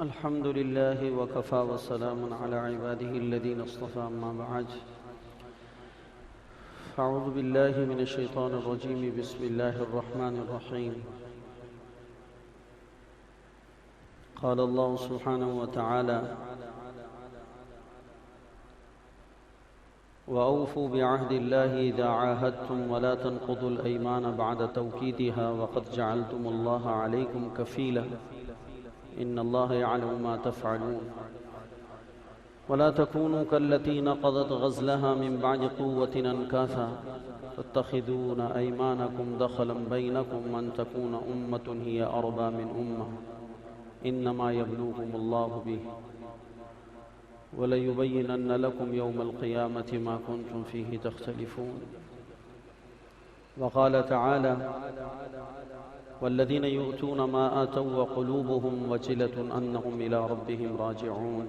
الحمد لله وكفى وسلام على عباده الذين اصطفى أما بعد أعوذ بالله من الشيطان الرجيم بسم الله الرحمن الرحيم قال الله سبحانه وتعالى وأوفوا بعهد الله إذا عاهدتم ولا تنقضوا الأيمان بعد توكيدها وقد جعلتم الله عليكم كفيلا إن الله يعلم ما تفعلون ولا تكونوا كالتي نقضت غزلها من بعد قوة أنكاثا تتخذون أيمانكم دخلا بينكم أن تكون أمة هي أربى من أمة إنما يبلوكم الله به وليبينن لكم يوم القيامة ما كنتم فيه تختلفون وقال تعالى والذين يؤتون ما آتوا وقلوبهم وجلة أنهم إلى ربهم راجعون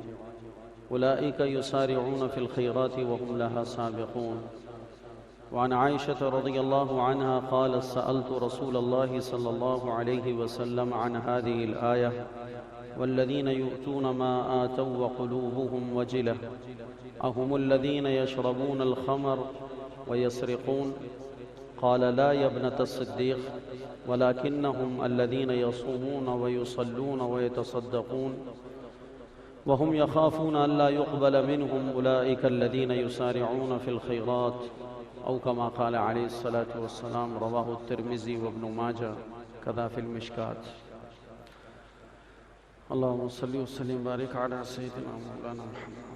أولئك يسارعون في الخيرات وهم لها سابقون وعن عائشة رضي الله عنها قال سألت رسول الله صلى الله عليه وسلم عن هذه الآية والذين يؤتون ما آتوا وقلوبهم وجلة أهم الذين يشربون الخمر ويسرقون قال لا يا ابنة الصديق ولكنهم الذين يصومون ويصلون ويتصدقون وهم يخافون أن لا يقبل منهم أولئك الذين يسارعون في الخيرات أو كما قال عليه الصلاة والسلام رواه الترمذي وابن ماجه كذا في المشكات اللهم صل وسلم وبارك على سيدنا مولانا محمد.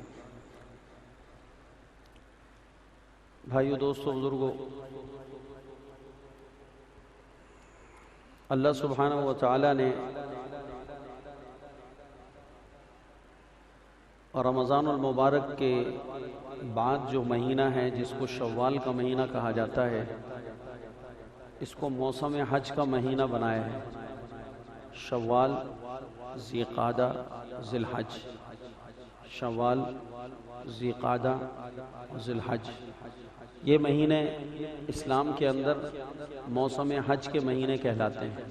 بھائیو دوستو بزرگو، اللہ سبحانہ و تعالی نے رمضان المبارک کے بعد جو مہینہ ہے جس کو شوال کا مہینہ کہا جاتا ہے، اس کو موسم حج کا مہینہ بنایا ہے. شوال، ذی قعدہ، ذی الحج. شوال، ذی قعدہ، ذی الحج، یہ مہینے اسلام کے اندر موسم حج کے مہینے کہلاتے ہیں.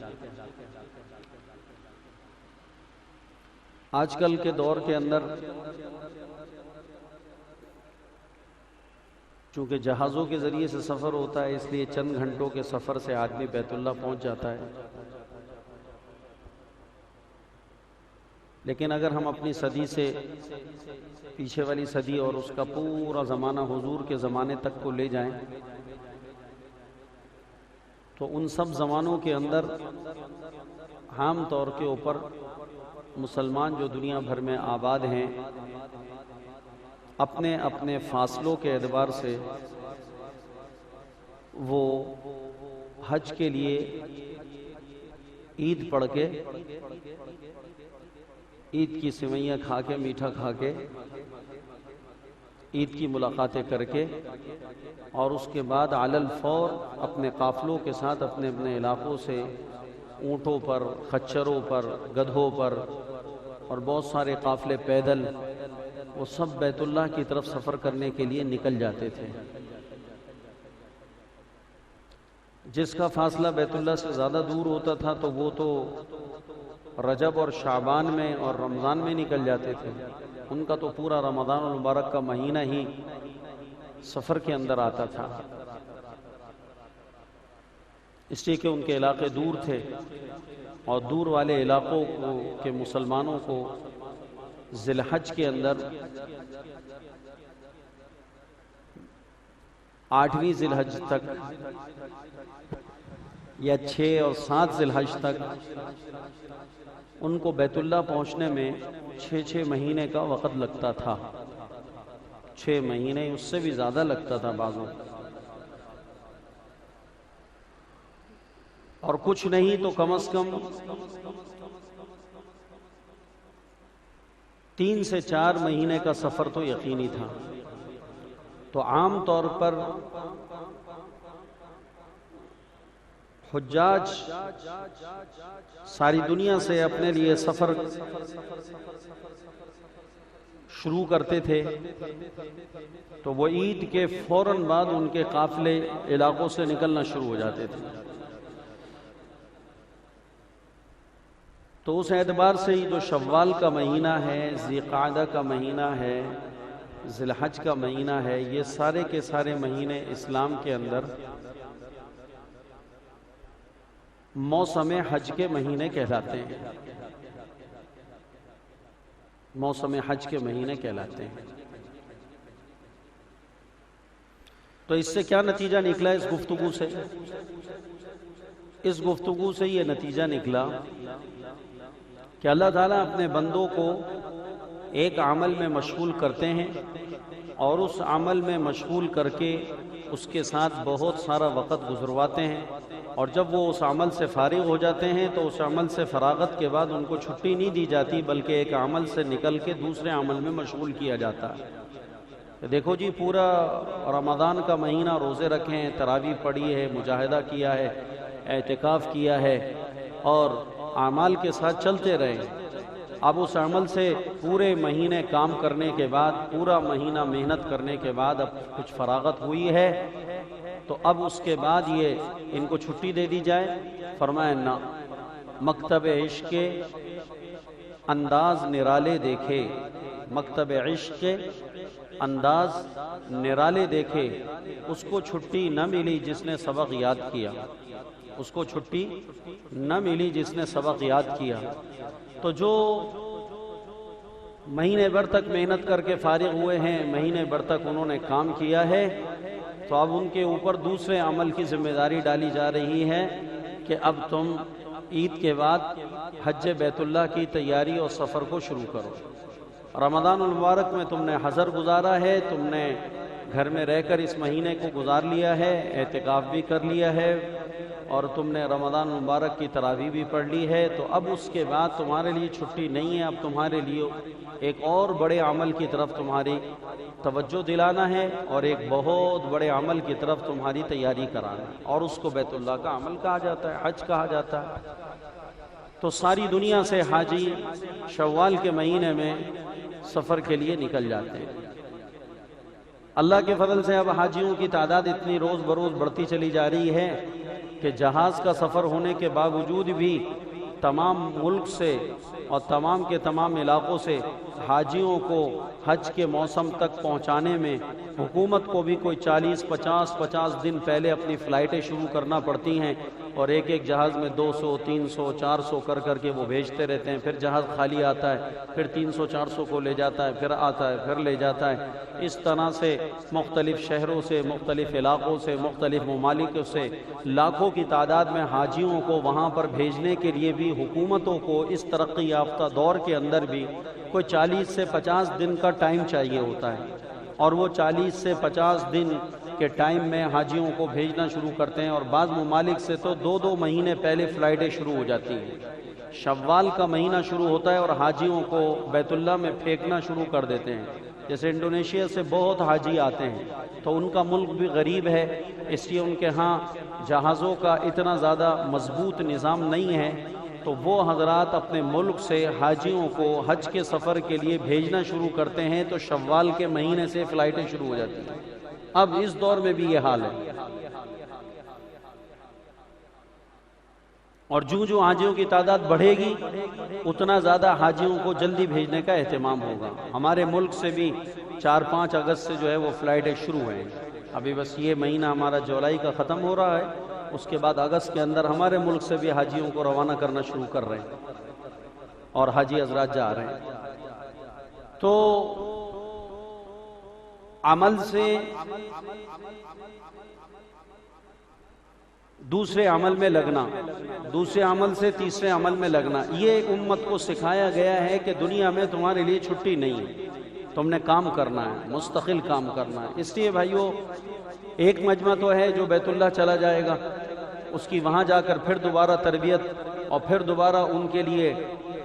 آج کل کے دور کے اندر چونکہ جہازوں کے ذریعے سے سفر ہوتا ہے، اس لیے چند گھنٹوں کے سفر سے آدمی بیت اللہ پہنچ جاتا ہے. لیکن اگر ہم اپنی صدی سے پیچھے والی صدی اور اس کا پورا زمانہ حضور کے زمانے تک کو لے جائیں تو ان سب زمانوں کے اندر عام طور کے اوپر مسلمان جو دنیا بھر میں آباد ہیں، اپنے اپنے فاصلوں کے اعتبار سے وہ حج کے لیے عید پڑھ کے، عید کی سوئیاں کھا کے، میٹھا کھا کے، عید کی ملاقاتیں کر کے، اور اس کے بعد علی الفور اپنے قافلوں کے ساتھ اپنے اپنے علاقوں سے اونٹوں پر، خچروں پر، گدھوں پر، اور بہت سارے قافلے پیدل، وہ سب بیت اللہ کی طرف سفر کرنے کے لیے نکل جاتے تھے. جس کا فاصلہ بیت اللہ سے زیادہ دور ہوتا تھا تو وہ تو رجب اور شعبان میں اور رمضان میں نکل جاتے تھے. ان کا تو پورا رمضان المبارک کا مہینہ ہی سفر کے اندر آتا تھا، اس لیے کہ ان کے علاقے دور تھے، اور دور والے علاقوں کے مسلمانوں کو ذی الحج کے اندر 8ویں ذی الحج تک یا 6 اور 7 ذی الحج تک ان کو بیت اللہ پہنچنے میں 6 مہینے کا وقت لگتا تھا. 6 مہینے، اس سے بھی زیادہ لگتا تھا بعضوں. اور کچھ نہیں تو کم از کم 3 سے 4 مہینے کا سفر تو یقینی تھا. تو عام طور پر حجاج ساری دنیا سے اپنے لیے سفر شروع کرتے تھے تو وہ عید کے فوراً بعد ان کے قافلے علاقوں سے نکلنا شروع ہو جاتے تھے. تو اس اعتبار سے جو شوال کا مہینہ ہے، ذی قعدہ کا مہینہ ہے، ذی الحج کا مہینہ ہے، یہ سارے کے سارے مہینے اسلام کے اندر موسم حج کے مہینے کہلاتے ہیں، موسم حج کے مہینے کہلاتے ہیں۔ تو اس سے کیا نتیجہ نکلا اس گفتگو سے؟ اس گفتگو سے یہ نتیجہ نکلا کہ اللہ تعالیٰ اپنے بندوں کو ایک عمل میں مشغول کرتے ہیں اور اس عمل میں مشغول کر کے اس کے ساتھ بہت سارا وقت گزرواتے ہیں، اور جب وہ اس عمل سے فارغ ہو جاتے ہیں تو اس عمل سے فراغت کے بعد ان کو چھٹی نہیں دی جاتی، بلکہ ایک عمل سے نکل کے دوسرے عمل میں مشغول کیا جاتا ہے۔ دیکھو جی، پورا رمضان کا مہینہ روزے رکھے ہیں، تراویح پڑھی ہے، مجاہدہ کیا ہے، اعتکاف کیا ہے اور اعمال کے ساتھ چلتے رہے۔ اب اس عمل سے پورے مہینے کام کرنے کے بعد، پورا مہینہ محنت کرنے کے بعد اب کچھ فراغت ہوئی ہے، تو اب اس کے بعد یہ ان کو چھٹی دے دی جائے۔ فرمایا نہ، مکتب عشق کے انداز نرالے دیکھے، مکتب عشق کے انداز نرالے دیکھے، اس کو چھٹی نہ ملی جس نے سبق یاد کیا، اس کو چھٹی نہ ملی جس نے سبق یاد کیا۔ تو جو مہینے بھر تک محنت کر کے فارغ ہوئے ہیں، مہینے بھر تک انہوں نے کام کیا ہے، تو اب ان کے اوپر دوسرے عمل کی ذمہ داری ڈالی جا رہی ہے کہ اب تم عید کے بعد حج بیت اللہ کی تیاری اور سفر کو شروع کرو۔ رمضان المبارک میں تم نے حضر گزارا ہے، تم نے گھر میں رہ کر اس مہینے کو گزار لیا ہے، اعتکاف بھی کر لیا ہے، اور تم نے رمضان المبارک کی تراویح بھی پڑھ لی ہے، تو اب اس کے بعد تمہارے لیے چھٹی نہیں ہے، اب تمہارے لیے ایک اور بڑے عمل کی طرف تمہاری توجہ دلانا ہے اور ایک بہت بڑے عمل کی طرف تمہاری تیاری کرانا ہے، اور اس کو بیت اللہ کا عمل کہا جاتا ہے، حج کہا جاتا ہے۔ تو ساری دنیا سے حاجی شوال کے مہینے میں سفر کے لیے نکل جاتے ہیں۔ اللہ کے فضل سے اب حاجیوں کی تعداد اتنی روز بروز بڑھتی چلی جا رہی ہے کہ جہاز کا سفر ہونے کے باوجود بھی تمام ملک سے اور تمام کے تمام علاقوں سے حاجیوں کو حج کے موسم تک پہنچانے میں حکومت کو بھی کوئی 40-50 دن پہلے اپنی فلائٹیں شروع کرنا پڑتی ہیں، اور ایک ایک جہاز میں 200 300 400 کر کے وہ بھیجتے رہتے ہیں۔ پھر جہاز خالی آتا ہے، پھر 300 400 کو لے جاتا ہے، پھر آتا ہے، پھر لے جاتا ہے۔ اس طرح سے مختلف شہروں سے، مختلف علاقوں سے، مختلف ممالک سے لاکھوں کی تعداد میں حاجیوں کو وہاں پر بھیجنے کے لیے بھی حکومتوں کو اس ترقی یافتہ دور کے اندر بھی کوئی 40 سے 50 دن کا ٹائم چاہیے ہوتا ہے، اور وہ 40 سے 50 دن کے ٹائم میں حاجیوں کو بھیجنا شروع کرتے ہیں، اور بعض ممالک سے تو 2 مہینے پہلے فلائٹیں شروع ہو جاتی ہیں۔ شوال کا مہینہ شروع ہوتا ہے اور حاجیوں کو بیت اللہ میں پھینکنا شروع کر دیتے ہیں۔ جیسے انڈونیشیا سے بہت حاجی آتے ہیں، تو ان کا ملک بھی غریب ہے، اس لیے ان کے ہاں جہازوں کا اتنا زیادہ مضبوط نظام نہیں ہے، تو وہ حضرات اپنے ملک سے حاجیوں کو حج کے سفر کے لیے بھیجنا شروع کرتے ہیں، تو شوال کے مہینے سے فلائٹیں شروع ہو جاتی ہیں۔ اب اس دور میں بھی یہ حال ہے، اور جو حاجیوں کی تعداد بڑھے گی اتنا زیادہ حاجیوں کو جلدی بھیجنے کا اہتمام ہوگا۔ ہمارے ملک سے بھی 4-5 اگست سے جو ہے وہ فلائٹیں شروع ہیں۔ ابھی بس یہ مہینہ ہمارا جولائی کا ختم ہو رہا ہے، اس کے بعد اگست کے اندر ہمارے ملک سے بھی حاجیوں کو روانہ کرنا شروع کر رہے ہیں، اور حاجی حضرات جا رہے ہیں۔ تو عمل سے دوسرے عمل میں لگنا، دوسرے عمل سے تیسرے عمل میں لگنا، یہ امت کو سکھایا گیا ہے کہ دنیا میں تمہارے لیے چھٹی نہیں ہے، تم نے کام کرنا ہے، مستقل کام کرنا ہے۔ اس لیے بھائیو، ایک مجمع تو ہے جو بیت اللہ چلا جائے گا، اس کی وہاں جا کر پھر دوبارہ تربیت اور پھر دوبارہ ان کے لیے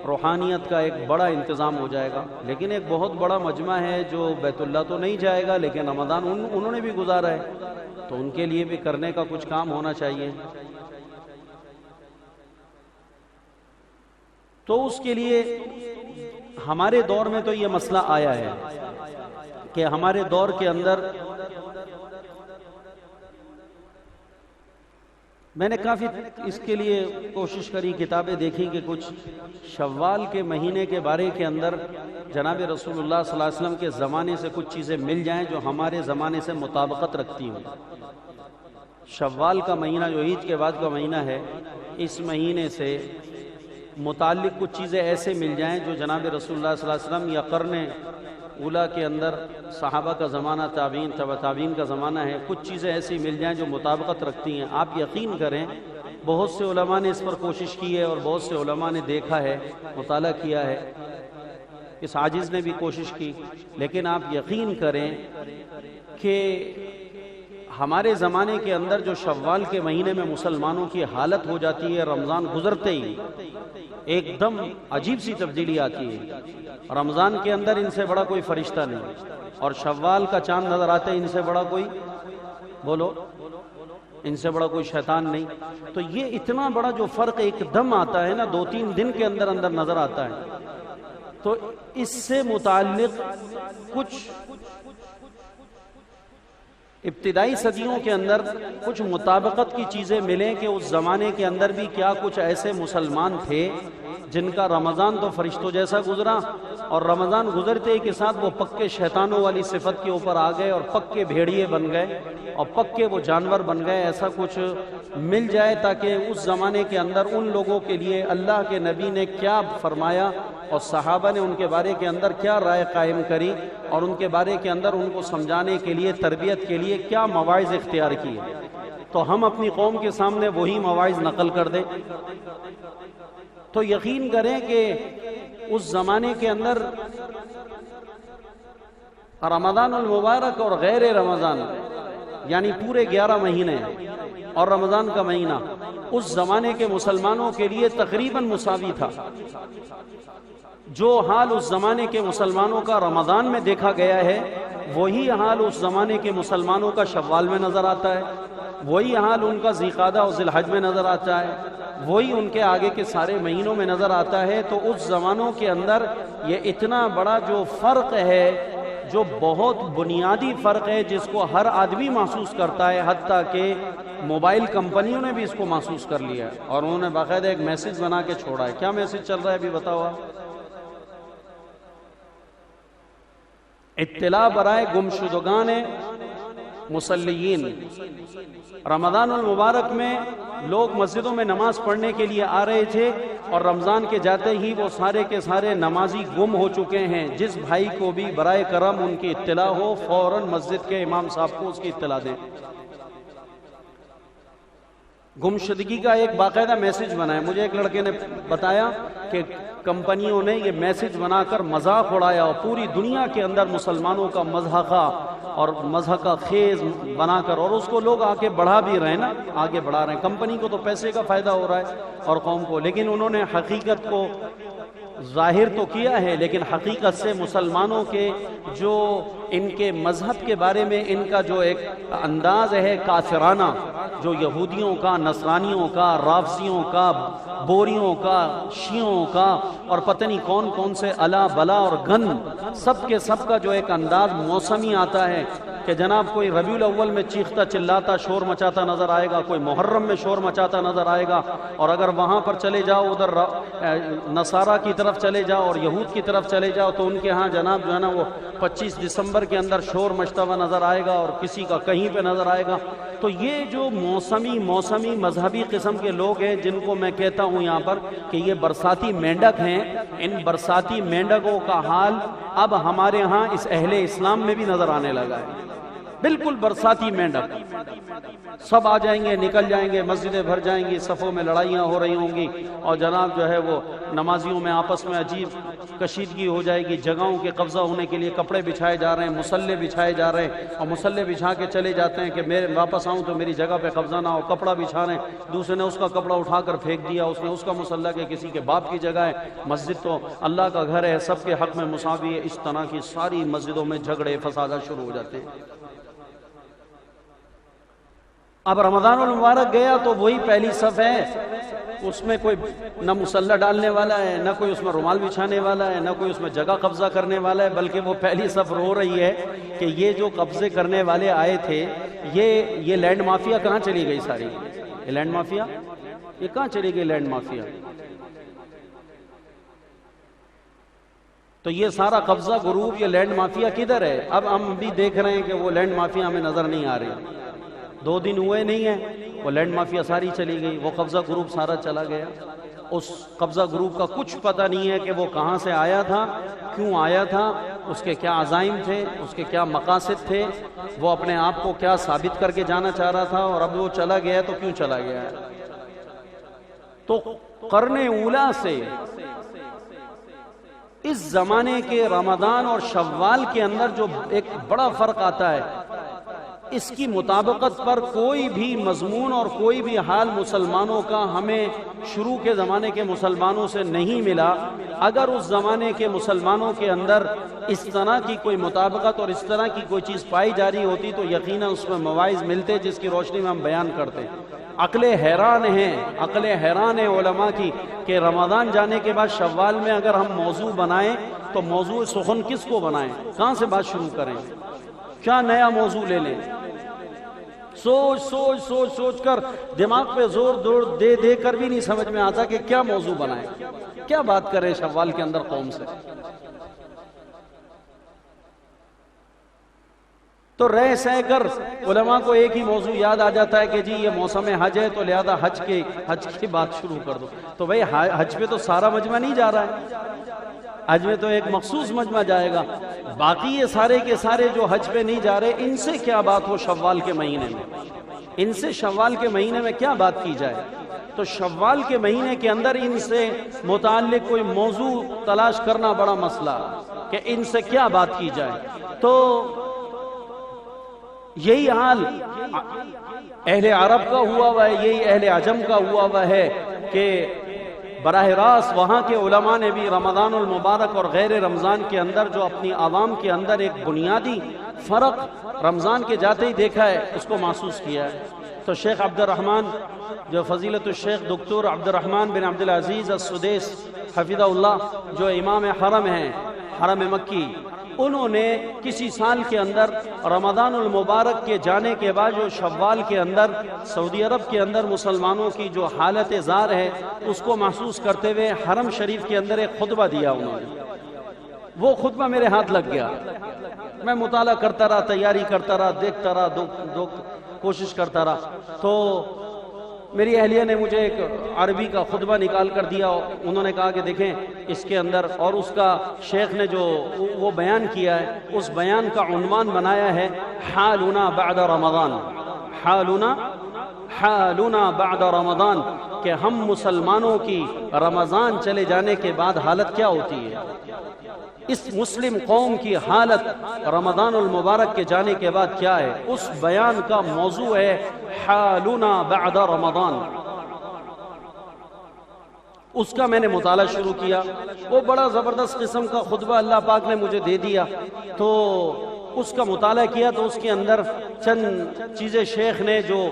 روحانیت کا ایک بڑا انتظام ہو جائے گا، لیکن ایک بہت بڑا مجمع ہے جو بیت اللہ تو نہیں جائے گا، لیکن رمضان انہوں نے بھی گزارا ہے، تو ان کے لیے بھی کرنے کا کچھ کام ہونا چاہیے۔ تو اس کے لیے ہمارے دور میں تو یہ مسئلہ آیا ہے کہ ہمارے دور کے اندر میں نے کافی اس کے لیے کوشش کری، کتابیں دیکھی کہ کچھ شوال کے مہینے کے بارے کے اندر جناب رسول اللہ صلی اللہ علیہ وسلم کے زمانے سے کچھ چیزیں مل جائیں جو ہمارے زمانے سے مطابقت رکھتی ہوں۔ شوال کا مہینہ جو عید کے بعد کا مہینہ ہے، اس مہینے سے متعلق کچھ چیزیں ایسے مل جائیں جو جناب رسول اللہ صلی اللہ علیہ وسلم یا قرن اولا کے اندر صحابہ کا زمانہ، تابعین، تبع تابعین کا زمانہ ہے، کچھ چیزیں ایسی مل جائیں جو مطابقت رکھتی ہیں۔ آپ یقین کریں بہت سے علماء نے اس پر کوشش کی ہے اور بہت سے علماء نے دیکھا ہے، مطالعہ کیا ہے، اس عاجز نے بھی کوشش کی، لیکن آپ یقین کریں کہ ہمارے زمانے کے اندر جو شوال کے مہینے میں مسلمانوں کی حالت ہو جاتی ہے، رمضان گزرتے ہی ایک دم عجیب سی تبدیلی آتی ہے۔ رمضان کے اندر ان سے بڑا کوئی فرشتہ نہیں، اور شوال کا چاند نظر آتے ان سے بڑا کوئی، بولو، ان سے بڑا کوئی شیطان نہیں۔ تو یہ اتنا بڑا جو فرق ایک دم آتا ہے نا، 2-3 دن کے اندر اندر نظر آتا ہے، تو اس سے متعلق کچھ ابتدائی صدیوں کے اندر کچھ مطابقت کی چیزیں ملیں کہ اس زمانے کے اندر بھی کیا کچھ ایسے مسلمان تھے جن کا رمضان تو فرشتوں جیسا گزرا، اور رمضان گزرتے ہی کے ساتھ وہ پکے شیطانوں والی صفت کے اوپر آ گئے اور پکے بھیڑیے بن گئے اور پکے وہ جانور بن گئے۔ ایسا کچھ مل جائے تاکہ اس زمانے کے اندر ان لوگوں کے لیے اللہ کے نبی نے کیا فرمایا اور صحابہ نے ان کے بارے کے اندر کیا رائے قائم کری، اور ان کے بارے کے اندر ان کو سمجھانے کے لیے، تربیت کے لیے کیا مواعظ اختیار کیے، تو ہم اپنی قوم کے سامنے وہی مواعظ نقل کر دیں۔ تو یقین کریں کہ اس زمانے کے اندر رمضان المبارک اور غیر رمضان، یعنی پورے 11 مہینے اور رمضان کا مہینہ اس زمانے کے مسلمانوں کے لیے تقریباً مساوی تھا۔ جو حال اس زمانے کے مسلمانوں کا رمضان میں دیکھا گیا ہے، وہی حال اس زمانے کے مسلمانوں کا شوال میں نظر آتا ہے، وہی حال ان کا ذیقعدہ اور ذی الحج میں نظر آتا ہے، وہی ان کے آگے کے سارے مہینوں میں نظر آتا ہے۔ تو اس زمانوں کے اندر یہ اتنا بڑا جو فرق ہے، جو بہت بنیادی فرق ہے، جس کو ہر آدمی محسوس کرتا ہے، حتیٰ کہ موبائل کمپنیوں نے بھی اس کو محسوس کر لیا ہے، اور انہوں نے باقاعدہ ایک میسج بنا کے چھوڑا ہے۔ کیا میسج چل رہا ہے ابھی بتاؤ آپ؟ اطلاع برائے گمشدگان مصلیین۔ رمضان المبارک میں لوگ مسجدوں میں نماز پڑھنے کے لیے آ رہے تھے، اور رمضان کے جاتے ہی وہ سارے کے سارے نمازی گم ہو چکے ہیں۔ جس بھائی کو بھی برائے کرم ان کی اطلاع ہو، فوراً مسجد کے امام صاحب کو اس کی اطلاع دیں۔ گمشدگی کا ایک باقاعدہ میسج بنا ہے۔ مجھے ایک لڑکے نے بتایا کہ کمپنیوں نے یہ میسج بنا کر مذاق اڑایا، اور پوری دنیا کے اندر مسلمانوں کا مضحکہ اور مضحکہ خیز بنا کر، اور اس کو لوگ آگے بڑھا بھی رہے ہیں نا، آگے بڑھا رہے ہیں۔ کمپنی کو تو پیسے کا فائدہ ہو رہا ہے اور قوم کو، لیکن انہوں نے حقیقت کو ظاہر تو کیا ہے، لیکن حقیقت سے مسلمانوں کے جو ان کے مذہب کے بارے میں ان کا جو ایک انداز ہے کافرانہ، جو یہودیوں کا، نصرانیوں کا، رافضیوں کا، بوریوں کا، شیعوں کا، اور پتہ نہیں کون کون سے الا بلا اور گن، سب کے سب کا جو ایک انداز موسمی آتا ہے کہ جناب کوئی ربیع الاول میں چیختا چلاتا شور مچاتا نظر آئے گا، کوئی محرم میں شور مچاتا نظر آئے گا، اور اگر وہاں پر چلے جاؤ، ادھر نصارہ کی طرف چلے جاؤ اور یہود کی طرف چلے جاؤ، تو ان کے ہاں جناب جو ہے نا وہ 25 دسمبر کے اندر شور مچتا ہوا نظر آئے گا، اور کسی کا کہیں پہ نظر آئے گا۔ تو یہ جو موسمی مذہبی قسم کے لوگ ہیں، جن کو میں کہتا ہوں یہاں پر کہ یہ برساتی مینڈک ہیں، ان برساتی مینڈکوں کا حال اب ہمارے ہاں اس اہل اسلام میں بھی نظر آنے لگا ہے۔ بالکل برساتی مینڈک، سب آ جائیں گے، نکل جائیں گے، مسجدیں بھر جائیں گی، صفوں میں لڑائیاں ہو رہی ہوں گی، اور جناب جو ہے وہ نمازیوں میں آپس میں عجیب کشیدگی ہو جائے گی، جگہوں کے قبضہ ہونے کے لیے کپڑے بچھائے جا رہے ہیں، مصلے بچھائے جا رہے ہیں، اور مصلے بچھا کے چلے جاتے ہیں کہ میں واپس آؤں تو میری جگہ پہ قبضہ نہ ہو، کپڑا بچھا رہے ہیں، دوسرے نے اس کا کپڑا اٹھا کر پھینک دیا، اس نے اس کا مصلہ کہ کسی کے باپ کی جگہ ہے، مسجد تو اللہ کا گھر ہے، سب کے حق میں مساوی ہے۔ اس طرح کی ساری مسجدوں میں جھگڑے فسادات شروع ہو جاتے ہیں۔ اب رمضان المبارک گیا تو وہی پہلی صف ہے، اس میں کوئی نہ مصلی ڈالنے والا ہے، نہ کوئی اس میں رومال بچھانے والا ہے، نہ کوئی اس میں جگہ قبضہ کرنے والا ہے، بلکہ وہ پہلی صف رو رہی ہے کہ یہ جو قبضے کرنے والے آئے تھے، یہ لینڈ مافیا کہاں چلی گئی ساری؟ یہ لینڈ مافیا، یہ کہاں چلی گئی لینڈ مافیا؟ تو یہ سارا قبضہ گروپ، یہ لینڈ مافیا کدھر ہے؟ اب ہم بھی دیکھ رہے ہیں کہ وہ لینڈ مافیا ہمیں نظر نہیں آ رہی، 2 دن ہوئے نہیں ہیں وہ لینڈ مافیا ساری چلی گئی، وہ قبضہ گروپ سارا چلا گیا۔ اس قبضہ گروپ کا کچھ پتہ نہیں ہے کہ وہ کہاں سے آیا تھا، کیوں آیا تھا، اس کے کیا عزائم تھے، اس کے کیا مقاصد تھے، وہ اپنے آپ کو کیا ثابت کر کے جانا چاہ رہا تھا، اور اب وہ چلا گیا تو کیوں چلا گیا ہے۔ تو قرن اولیٰ سے اس زمانے کے رمضان اور شوال کے اندر جو ایک بڑا فرق آتا ہے، اس کی مطابقت پر کوئی بھی مضمون اور کوئی بھی حال مسلمانوں کا ہمیں شروع کے زمانے کے مسلمانوں سے نہیں ملا۔ اگر اس زمانے کے مسلمانوں کے اندر اس طرح کی کوئی مطابقت اور اس طرح کی کوئی چیز پائی جا رہی ہوتی تو یقیناً اس میں مواعظ ملتے جس کی روشنی میں ہم بیان کرتے ہیں۔ عقل حیران ہے علماء کی کہ رمضان جانے کے بعد شوال میں اگر ہم موضوع بنائیں تو موضوع سخن کس کو بنائیں، کہاں سے بات شروع کریں، کیا نیا موضوع لے لیں؟ سوچ کر دماغ پہ زور دے کر بھی نہیں سمجھ میں آتا کہ کیا موضوع بنائیں، کیا بات کریں شوال کے اندر قوم سے۔ تو رہ سہ کر علماء کو ایک ہی موضوع یاد آ جاتا ہے کہ جی یہ موسم حج ہے تو لہذا حج کی بات شروع کر دو۔ تو بھئی حج پہ تو سارا مجمع نہیں جا رہا ہے، حج میں تو ایک مخصوص مجمع جائے گا، باقی یہ سارے کے سارے جو حج پہ نہیں جا رہے ان سے کیا بات ہو شوال کے مہینے میں، ان سے شوال کے مہینے میں کیا بات کی جائے۔ تو شوال کے مہینے کے اندر ان سے متعلق کوئی موضوع تلاش کرنا بڑا مسئلہ کہ ان سے کیا بات کی جائے۔ تو یہی حال اہل عرب کا ہوا ہوا ہے، یہی اہل عجم کا ہوا ہوا ہے کہ براہ راست وہاں کے علماء نے بھی رمضان المبارک اور غیر رمضان کے اندر جو اپنی عوام کے اندر ایک بنیادی فرق رمضان کے جاتے ہی دیکھا ہے، اس کو محسوس کیا ہے۔ تو شیخ عبد الرحمن جو فضیلت الشیخ دکتور عبد الرحمن بن عبد العزیز السدیس حفظہ اللہ جو امام حرم ہیں، حرم مکی، انہوں نے کسی سال کے اندر رمضان المبارک کے جانے کے بعد جو شوال کے اندر سعودی عرب کے اندر مسلمانوں کی جو حالت زار ہے اس کو محسوس کرتے ہوئے حرم شریف کے اندر ایک خطبہ دیا انہوں نے۔ وہ خطبہ میرے ہاتھ لگ گیا، میں مطالعہ کرتا رہا، تیاری کرتا رہا، دیکھتا رہا، کوشش کرتا رہا۔ تو میری اہلیہ نے مجھے ایک عربی کا خطبہ نکال کر دیا، انہوں نے کہا کہ دیکھیں اس کے اندر، اور اس کا شیخ نے جو وہ بیان کیا ہے اس بیان کا عنوان بنایا ہے حالنا بعد رمضان، حالنا بعد رمضان، کہ ہم مسلمانوں کی رمضان چلے جانے کے بعد حالت کیا ہوتی ہے۔ اس مسلم قوم کی حالت رمضان المبارک کے جانے کے بعد کیا ہے، اس بیان کا موضوع ہے حالنا بعد رمضان۔ اس کا میں نے مطالعہ شروع کیا، وہ بڑا زبردست قسم کا خطبہ اللہ پاک نے مجھے دے دیا، تو اس کا مطالعہ کیا تو اس کے اندر چند چیزیں شیخ نے جو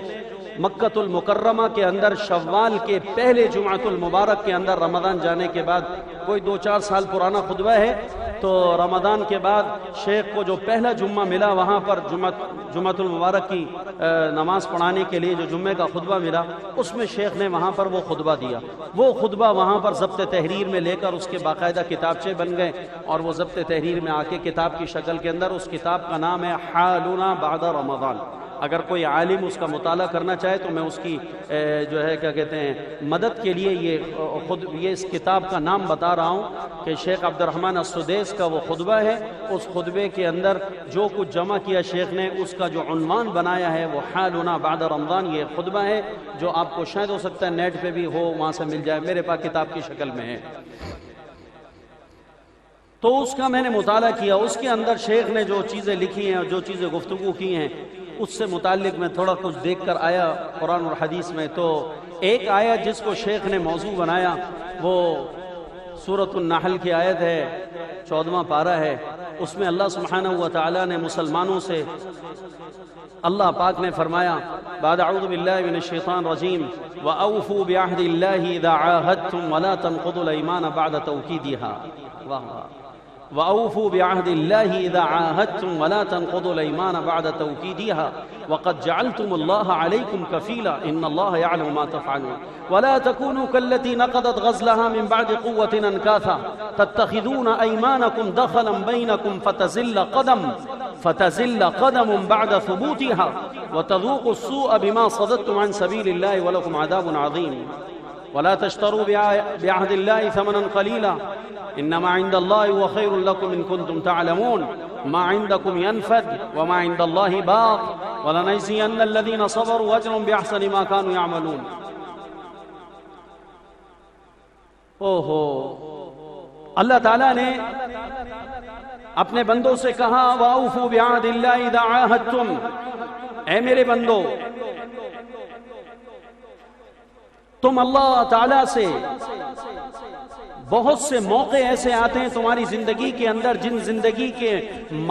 مکہ المکرمہ کے اندر شوال کے پہلے جمعۃ المبارک کے اندر رمضان جانے کے بعد، کوئی 2-4 سال پرانا خطبہ ہے، تو رمضان کے بعد شیخ کو جو پہلا جمعہ ملا وہاں پر جمعۃ المبارک کی نماز پڑھانے کے لیے جو جمعے کا خطبہ ملا، اس میں شیخ نے وہاں پر وہ خطبہ دیا۔ وہ خطبہ وہاں پر ضبط تحریر میں لے کر اس کے باقاعدہ کتابچے بن گئے، اور وہ ضبط تحریر میں آ کے کتاب کی شکل کے اندر، اس کتاب کا نام ہے حالنا بعد رمضان۔ اگر کوئی عالم اس کا مطالعہ کرنا چاہے تو میں اس کی جو ہے کیا کہتے ہیں مدد کے لیے یہ اس کتاب کا نام بتا رہا ہوں کہ شیخ عبد الرحمن السدیس کا وہ خطبہ ہے۔ اس خطبے کے اندر جو کچھ جمع کیا شیخ نے، اس کا جو عنوان بنایا ہے وہ حالنا بعد رمضان، یہ خطبہ ہے جو آپ کو شاید ہو سکتا ہے نیٹ پہ بھی ہو، وہاں سے مل جائے، میرے پاس کتاب کی شکل میں ہے۔ تو اس کا میں نے مطالعہ کیا، اس کے اندر شیخ نے جو چیزیں لکھی ہیں اور جو چیزیں گفتگو کی ہیں اس سے متعلق میں تھوڑا کچھ دیکھ کر آیا قرآن اور حدیث میں۔ تو ایک آیت جس کو شیخ نے موضوع بنایا وہ سورۃ النحل کی آیت ہے، 14واں پارہ ہے۔ اس میں اللہ سبحانہ و تعالی نے مسلمانوں سے، اللہ پاک نے فرمایا بعد اعوذ باللہ من الشیطان الرجیم وَأَوْفُوا بِعَهْدِ اللَّهِ إِذَا عَاهَدتُّمْ وَلَا تَنقُضُوا الْأَيْمَانَ بَعْدَ تَوْكِيدِهَا۔ واہ واہ، وأوفوا بعهد الله إذا عاهدتم ولا تنقضوا الأيمان بعد توكيدها وقد جعلتم الله عليكم كفيلا إن الله يعلم ما تفعلون ولا تكونوا كالتي نقضت غزلها من بعد قوة أنكاثا تتخذون أيمانكم دخلا بينكم فتزل قدم بعد ثبوتها وتذوقوا السوء بما صددتم عن سبيل الله ولكم عذاب عظيم ولا تشتروا بعهد الله ثمنا قليلا إنما عند الله هو خير لكم إن كنتم تعلمون ما عندكم ينفد وما عند الله باق ولنجزين الذين صبروا أجرا بأحسن ما كانوا يعملون. اللہ تعالیٰ نے اپنے بندوں سے کہا وَأَوْفُوا بِعَهْدِ اللَّهِ إِذَا عَاهَدتُّمْ، اے میرے بندو تم اللہ تعالیٰ سے، بہت سے موقع ایسے آتے ہیں تمہاری زندگی کے اندر جن زندگی کے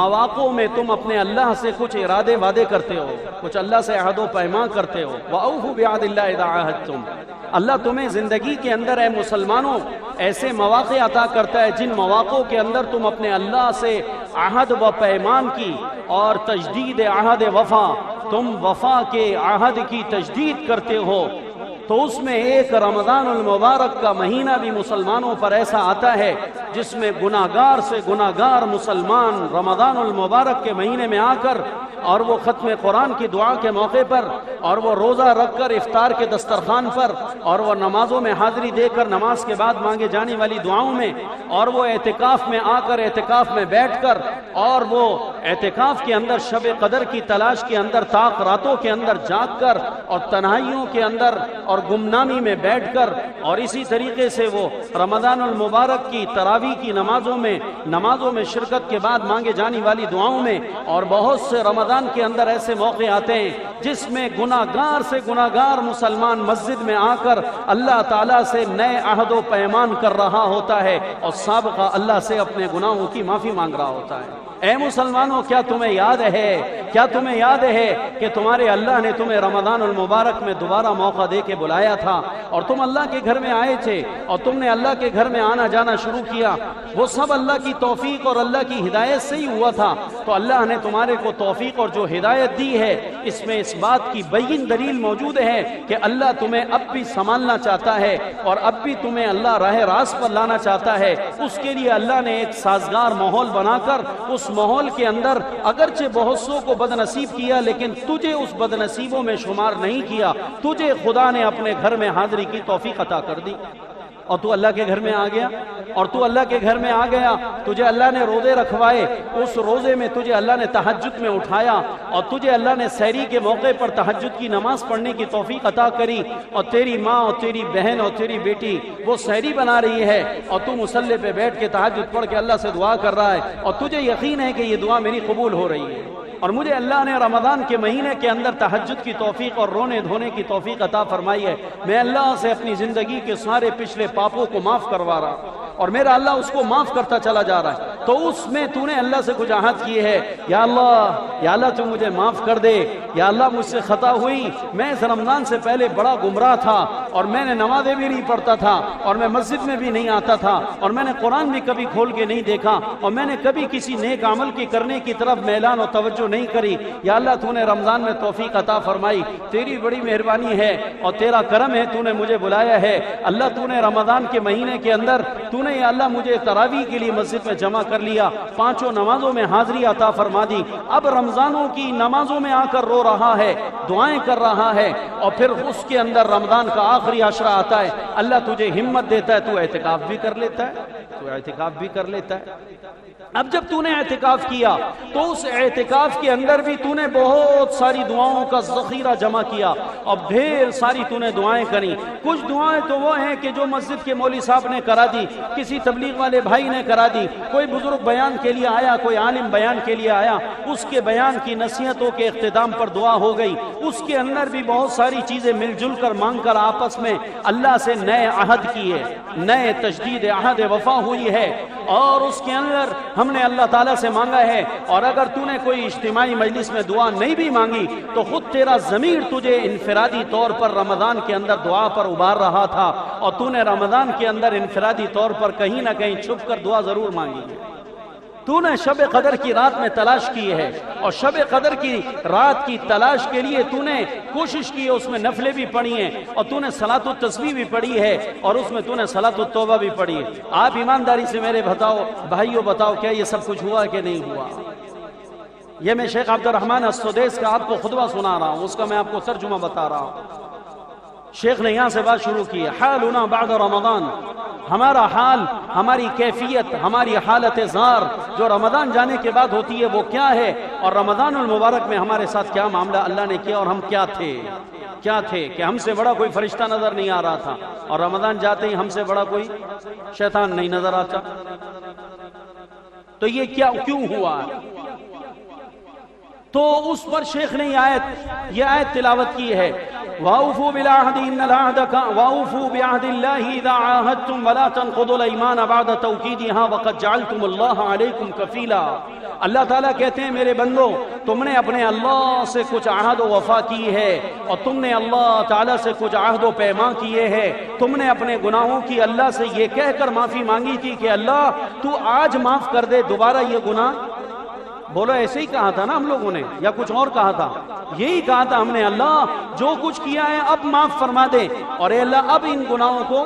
مواقع میں تم اپنے اللہ سے کچھ ارادے وعدے کرتے ہو، کچھ اللہ سے عہد و پیمان کرتے ہو. وَأَوْفُوا بِعَهْدِ اللَّهِ إِذَا عَاهَدتُّمْ، اللہ تمہیں زندگی کے اندر اے مسلمانوں ایسے مواقع عطا کرتا ہے جن مواقع کے اندر تم اپنے اللہ سے عہد و پیمان کی اور تجدید عہد وفا، تم وفا کے عہد کی تجدید کرتے ہو. تو اس میں ایک رمضان المبارک کا مہینہ بھی مسلمانوں پر ایسا آتا ہے جس میں گناہگار سے گناہگار مسلمان رمضان المبارک کے مہینے میں آ کر اور وہ ختم قرآن کی دعا کے موقع پر اور وہ روزہ رکھ کر افطار کے دسترخوان پر اور وہ نمازوں میں حاضری دے کر نماز کے بعد مانگے جانے والی دعاؤں میں اور وہ اعتکاف میں آ کر اعتکاف میں بیٹھ کر اور وہ اعتکاف کے اندر شب قدر کی تلاش کے اندر طاق راتوں کے اندر جاگ کر اور تنہائیوں کے اندر اور گمنامی میں بیٹھ کر اور اسی طریقے سے وہ رمضان المبارک کی تراویح کی نمازوں میں شرکت کے بعد مانگے جانے والی دعاؤں میں اور بہت سے رمضان کے اندر ایسے موقع آتے ہیں جس میں گناہگار سے گناہگار مسلمان مسجد میں آ کر اللہ تعالیٰ سے نئے عہد و پیمان کر رہا ہوتا ہے اور سابقہ اللہ سے اپنے گناہوں کی معافی مانگ رہا ہوتا ہے. اے مسلمانوں، کیا تمہیں یاد ہے کہ تمہارے اللہ نے تمہیں رمضان المبارک میں دوبارہ موقع دے کے بلایا تھا اور تم اللہ کے گھر میں آئے تھے اور تم نے اللہ کے گھر میں آنا جانا شروع کیا؟ وہ سب اللہ کی توفیق اور اللہ کی ہدایت سے ہی ہوا تھا. تو اللہ نے تمہارے کو توفیق اور جو ہدایت دی ہے اس میں اس بات کی بین دلیل موجود ہے کہ اللہ تمہیں اب بھی سنبھالنا چاہتا ہے اور اب بھی تمہیں اللہ راہ راست پر لانا چاہتا ہے. اس کے لیے اللہ نے ایک سازگار ماحول بنا کر اس ماحول کے اندر اگرچہ بہت سو کو بد نصیب کیا لیکن تجھے اس بد نصیبوں میں شمار نہیں کیا. تجھے خدا نے اپنے گھر میں حاضری کی توفیق عطا کر دی اور تو اللہ کے گھر میں آ گیا تجھے اللہ نے روزے رکھوائے. اس روزے میں تجھے اللہ نے تہجد میں اٹھایا اور تجھے اللہ نے سحری کے موقع پر تہجد کی نماز پڑھنے کی توفیق عطا کری اور تیری ماں اور تیری بہن اور تیری بیٹی وہ سحری بنا رہی ہے اور تو مصلی پہ بیٹھ کے تہجد پڑھ کے اللہ سے دعا کر رہا ہے اور تجھے یقین ہے کہ یہ دعا میری قبول ہو رہی ہے اور مجھے اللہ نے رمضان کے مہینے کے اندر تہجد کی توفیق اور رونے دھونے کی توفیق عطا فرمائی ہے. میں اللہ سے اپنی زندگی کے سارے پچھلے پاپوں کو معاف کروا رہا اور میرا اللہ اس کو معاف کرتا چلا جا رہا ہے. تو اس میں تو نے اللہ سے کچھ عہد کیے ہے، یا اللہ تو مجھے معاف کر دے، یا اللہ مجھ سے خطا ہوئی، میں اس رمضان سے پہلے بڑا گمراہ تھا اور میں نے نمازیں بھی نہیں پڑھتا تھا اور میں مسجد میں بھی نہیں آتا تھا اور میں نے قرآن بھی کبھی کھول کے نہیں دیکھا اور میں نے کبھی کسی نیک عمل کی کرنے کی طرف میلان اور توجہ نہیں کری. یا اللہ تو نے رمضان میں توفیق عطا فرمائی، تیری بڑی مہربانی ہے اور تیرا کرم ہے، تو نے مجھے بلایا ہے. اللہ تو نے رمضان کے مہینے کے اندر تو نے یا اللہ مجھے تراویح کے لیے مسجد میں جمع کر لیا، 5 نمازوں میں حاضری عطا فرما دی. اب رمضانوں کی نمازوں میں آ کر رو رہا ہے، دعائیں کر رہا ہے اور پھر اس کے اندر رمضان کا آخری عشرہ آتا ہے. اللہ تجھے ہمت دیتا ہے، تو اعتکاف بھی کر لیتا ہے. اب جب تو نے اعتکاف کیا تو اس اعتکاف کے اندر بھی تو نے بہت ساری دعاؤں کا ذخیرہ جمع کیا اور ڈھیر ساری تو نے دعائیں کریں. کچھ دعائیں تو وہ ہیں کہ جو مسجد کے مولوی صاحب نے کرا دی، کسی تبلیغ والے بھائی نے کرا دی، کوئی بزرگ بیان کے لیے آیا، کوئی عالم بیان کے لیے آیا، اس کے بیان کی نصیحتوں کے اختتام پر دعا ہو گئی. اس کے اندر بھی بہت ساری چیزیں مل جل کر مانگ کر آپس میں اللہ سے نئے عہد کیے، نئے تجدید عہد وفا ہوئی ہے اور اس کے اندر ہم نے اللہ تعالیٰ سے مانگا ہے. اور اگر تو نے کوئی اجتماعی مجلس میں دعا نہیں بھی مانگی تو خود تیرا ضمیر تجھے انفرادی طور پر رمضان کے اندر دعا پر ابھار رہا تھا اور تو نے رمضان کے اندر انفرادی طور پر کہیں نہ کہیں چھپ کر دعا ضرور مانگی ہے. تو نے شب قدر کی رات میں تلاش کی ہے، اور شب قدر کی رات کی تلاش کے لیے تو نے کوشش کی ہے، اس میں نفلیں بھی پڑھی ہیں، اور تو نے صلاۃ التسبیح بھی پڑھی ہے، اور اس میں تو نے صلاۃ التوبہ بھی پڑھی ہے۔ آپ ایمانداری سے میرے بھائیوں بتاؤ، کیا یہ سب کچھ ہوا کہ نہیں ہوا؟ یہ میں شیخ عبد الرحمن السدیس کا آپ کو خطبہ سنا رہا ہوں، اس کا میں آپ کو ترجمہ بتا رہا ہوں۔ شیخ نے یہاں سے بات شروع کی ہے، حالنا بعد رمضان، ہمارا حال، ہماری کیفیت، ہماری حالت زار جو رمضان جانے کے بعد ہوتی ہے وہ کیا ہے، اور رمضان المبارک میں ہمارے ساتھ کیا معاملہ اللہ نے کیا، اور ہم کیا تھے کہ ہم سے بڑا کوئی فرشتہ نظر نہیں آ رہا تھا، اور رمضان جاتے ہی ہم سے بڑا کوئی شیطان نہیں نظر آتا۔ تو یہ کیوں ہوا؟ تو اس پر شیخ نے یہ آیت تلاوت کی ہے، وَأَوْفُوا بِالْعَهْدِ إِنَّ الْعَهْدَ وَأَوْفُوا بِعَهْدِ اللَّهِ إِذَا عَاهَدتُّمْ وَلَا تَنقُضُوا الْأَيْمَانَ بَعْدَ تَوْكِيدِهَا وَقَدْ جَعَلْتُمُ اللَّهَ عَلَيْكُمْ كَفِيلًا۔ اللہ تعالیٰ کہتے ہیں میرے بندو، تم نے اپنے اللہ سے کچھ عہد و وفا کی ہے، اور تم نے اللہ تعالیٰ سے کچھ عہد و پیمان کیے ہیں، تم نے اپنے گناہوں کی اللہ سے یہ کہہ کر معافی مانگی تھی کہ اللہ تو آج معاف کر دے، دوبارہ یہ گناہ بولو۔ ایسے ہی کہا تھا نا ہم لوگوں نے، یا کچھ اور کہا تھا؟ یہی کہا تھا ہم نے، اللہ جو کچھ کیا ہے اب معاف فرما دے، اور اے اللہ اب ان گناہوں کو